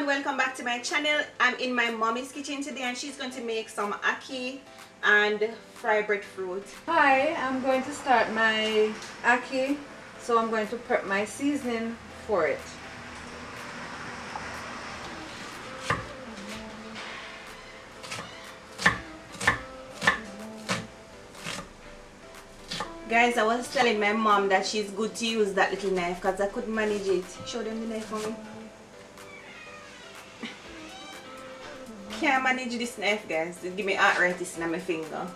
welcome back to my channel. I'm in my mommy's kitchen today and she's going to make some ackee and fry breadfruit. Hi, I'm going to start my ackee, so I'm going to prep my seasoning for it. Guys, I was telling my mom that she's good to use that little knife because I couldn't manage it. Show them the knife for me. Can't manage this knife, guys. It give me arthritis in my finger.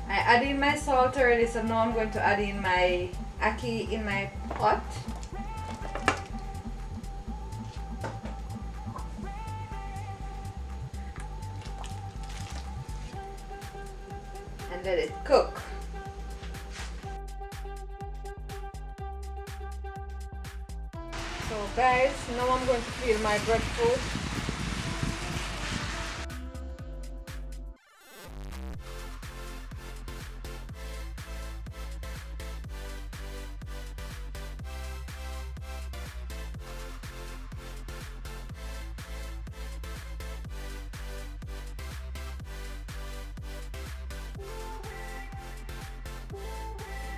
I add in my salt already, so now I'm going to add in my ackee in my pot. And let it cook. So guys, now I'm going to peel my breadfruit.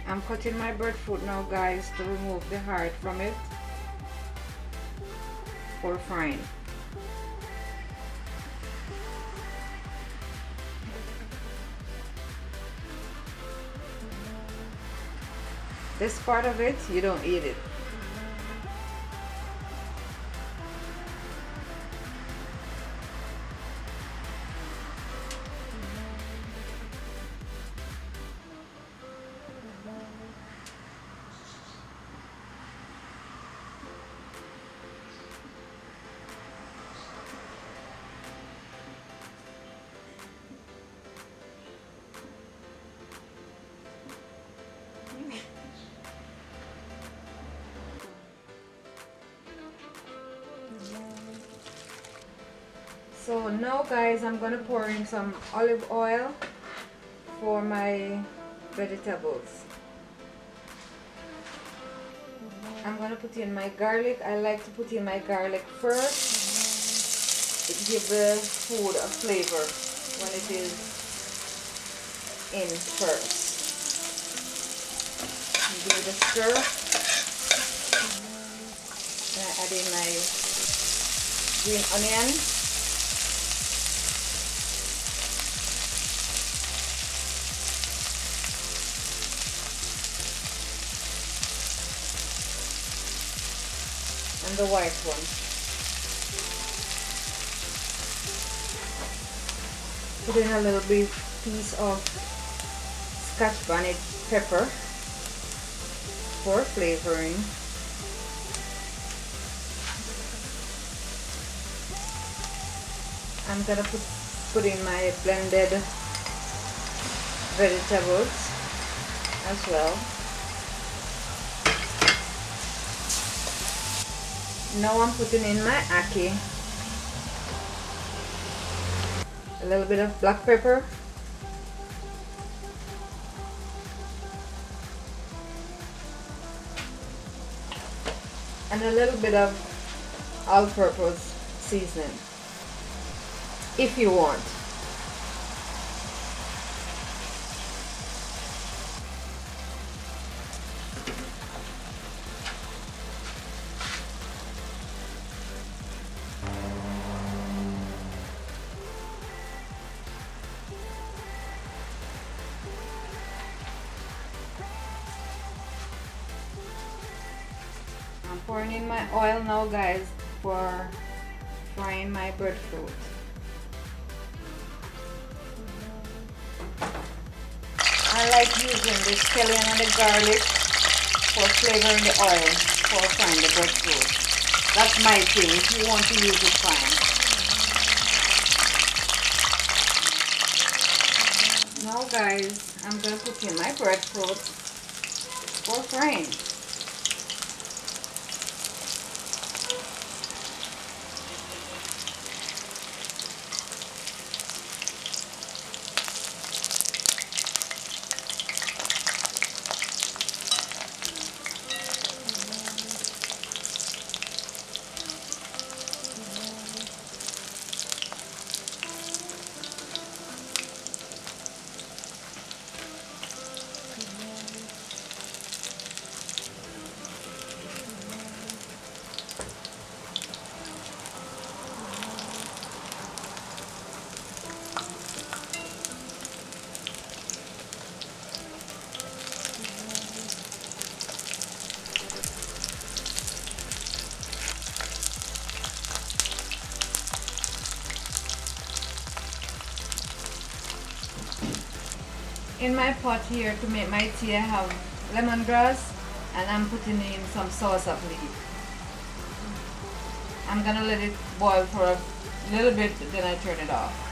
I'm cutting my breadfruit now, guys, to remove the heart from it for frying. This part of it, you don't eat it. So now, guys, I'm gonna pour in some olive oil for my vegetables. I'm gonna put in my garlic. I like to put in my garlic first. It gives the food a flavor when it is in first. Give it a stir. Then I add in my green onion. And the white one. Put in a little bit piece of Scotch bonnet pepper for flavoring. I'm gonna put in my blended vegetables as well. Now I'm putting in my ackee, a little bit of black pepper, and a little bit of all-purpose seasoning, if you want. I'm pouring in my oil now, guys, for frying my breadfruit. I like using the scallion and the garlic for flavoring the oil for frying the breadfruit. That's my thing. If you want to use it, fine. Now guys, I'm going to put in my breadfruit for frying. In my pot here to make my tea, I have lemongrass and I'm putting in some sauce of leaf. I'm gonna let it boil for a little bit, then I turn it off.